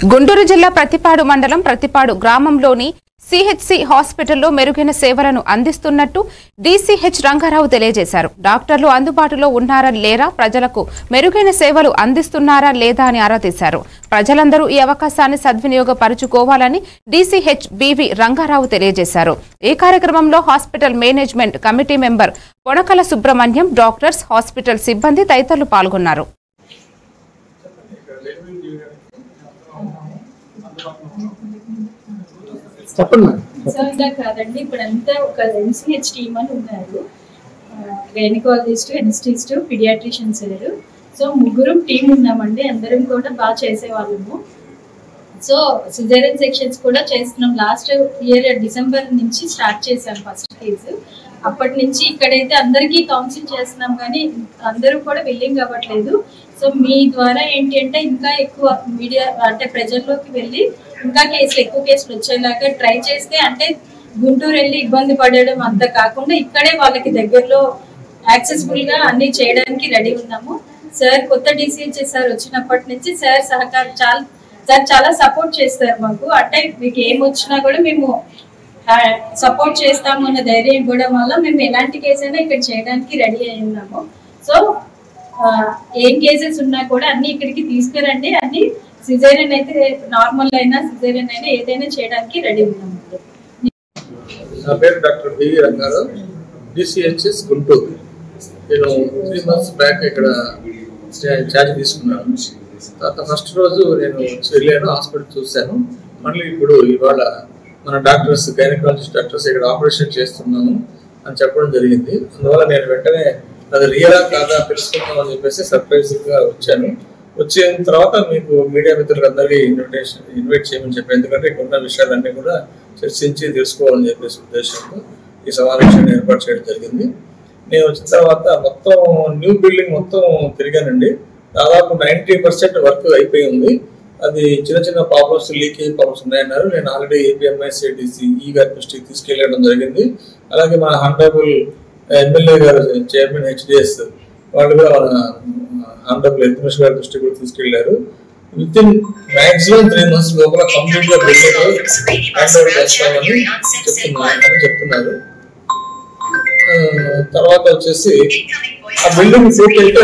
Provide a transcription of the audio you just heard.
గుంటూరు జిల్లా ప్రతిపాడు మండలం ప్రతిపాడు గ్రామంలోని సిహెచ్సి హాస్పిటల్లో మెరుగైన సేవలను అందిస్తున్నట్టు డీసీహెచ్ రంగారావు తెలియజేశారు. డాక్టర్లు అందుబాటులో ఉన్నారా లేరా, ప్రజలకు మెరుగైన సేవలు అందిస్తున్నారా లేదా అని ఆరా తీశారు. ప్రజలందరూ ఈ అవకాశాన్ని సద్వినియోగపరుచుకోవాలని డీసీహెచ్ బివి రంగారావు తెలియజేశారు. ఈ కార్యక్రమంలో hospital management committee member Ponakala Subrahmanyam, doctors, hospital సిబ్బంది తదితరులు పాల్గొన్నారు. ఇలా కాదండి, ఇప్పుడంతా ఒక ఎంసీహెచ్ టీమ్ అని ఉన్నారు. గైనకాలజిస్ట్, ఎనెస్టిస్ట్, పీడియాట్రిషియన్స్ లేరు. సో ముగ్గురు టీం ఉన్నామండి. అందరం కూడా బాగా చేసేవాళ్ళము. సో సిజేరియన్ సెక్షన్స్ కూడా చేస్తున్నాం. లాస్ట్ ఇయర్ డిసెంబర్ నుంచి స్టార్ట్ చేసాం ఫస్ట్ కేసు. అప్పటి నుంచి ఇక్కడైతే అందరికీ కౌన్సిల్ చేస్తున్నాం, కానీ అందరూ కూడా విల్లింగ్ అవ్వట్లేదు. సో మీ ద్వారా ఏంటి అంటే ఇంకా ఎక్కువ మీడియా అంటే ప్రజల్లోకి వెళ్ళి ఇంకా ఎక్కువ కేసులు వచ్చేలాగా ట్రై చేస్తే, అంటే గుంటూరు వెళ్ళి ఇబ్బంది పడడం అంతా కాకుండా ఇక్కడే వాళ్ళకి దగ్గరలో యాక్సెసిబుల్ గా అన్ని చేయడానికి రెడీ ఉన్నాము. సార్ కొత్త డీసీహెచ్ సార్ వచ్చినప్పటి నుంచి సార్ సహకారం చాలా సపోర్ట్ చేస్తారు మాకు. అంటే మీకు ఏమొచ్చినా కూడా మేము సపోర్ట్ చేస్తాము అన్న ధైర్యం ఇవ్వడం వల్ల మేము ఎలాంటి కేసు అయినా ఇక్కడ చేయడానికి రెడీ అయి ఉన్నాము. సో ఏం కేసెస్ ఉన్నా కూడా అన్ని ఇక్కడికి తీసుకురండి. అన్ని సిజేరియన్ అయితే నార్మల్ అయినా సిజేరియన్ అయినా ఏదైనా చేయడానికి రెడీ ఉన్నాము. నా పేరు డాక్టర్ బివి రంగారావు, డిసిహెచ్ఎస్ గుంటూరు. నేను 3 months బ్యాక్ ఇక్కడ ఛార్జ్ తీసుకున్నాను. తర్వాత ఫస్ట్ రోజు నేను వెళ్ళాను, హాస్పిటల్ చూశాను. మళ్ళీ ఇప్పుడు ఇవాళ మన డాక్టర్స్, గైనకాలజిస్ట్ డాక్టర్స్ ఇక్కడ ఆపరేషన్ చేస్తున్నాము అని చెప్పడం జరిగింది. అందువల్ల నేను వెంటనే అది రియలా కాదా తెలుసుకుందామని చెప్పేసి సర్ప్రైజ్గా వచ్చాను. వచ్చిన తర్వాత మీకు మీడియా మిత్రులందరికీ ఇన్వైట్ చేయమని చెప్పాను. ఎందుకంటే ఇక్కడ ఉన్న విషయాలన్నీ కూడా చర్చించి తెలుసుకోవాలని చెప్పేసి ఉద్దేశంతో ఈ సమావేశాన్ని ఏర్పాటు చేయడం జరిగింది. నేను వచ్చిన తర్వాత మొత్తం న్యూ బిల్డింగ్ మొత్తం తిరిగానండి. దాదాపు 90% వర్క్ అయిపోయి ఉంది. అది చిన్న చిన్న ప్రాబ్లమ్స్, లీకేజ్ ప్రాబ్లమ్స్ ఉన్నాయన్నారు. నేను ఆల్రెడీ ఏపీఎంఐసిడిసి గారి దృష్టికి తీసుకెళ్ళడం జరిగింది. అలాగే మన హానరబుల్ ఎమ్మెల్యే గారు, చైర్మన్ హెచ్డిఎస్ వాళ్ళు కూడా మన హానరబుల్ ఎల్కమేష్ గారి దృష్టికి కూడా తీసుకెళ్లారు. విత్ ఇన్ మాక్సిమం 3 months లోపల కంప్లీట్ గా బిల్డింగ్ హ్యాండ్ ఓవర్ చేస్తామని చెప్తున్నారు. తర్వాత వచ్చేసి ఆ బిల్డింగ్ పూర్తి అయితే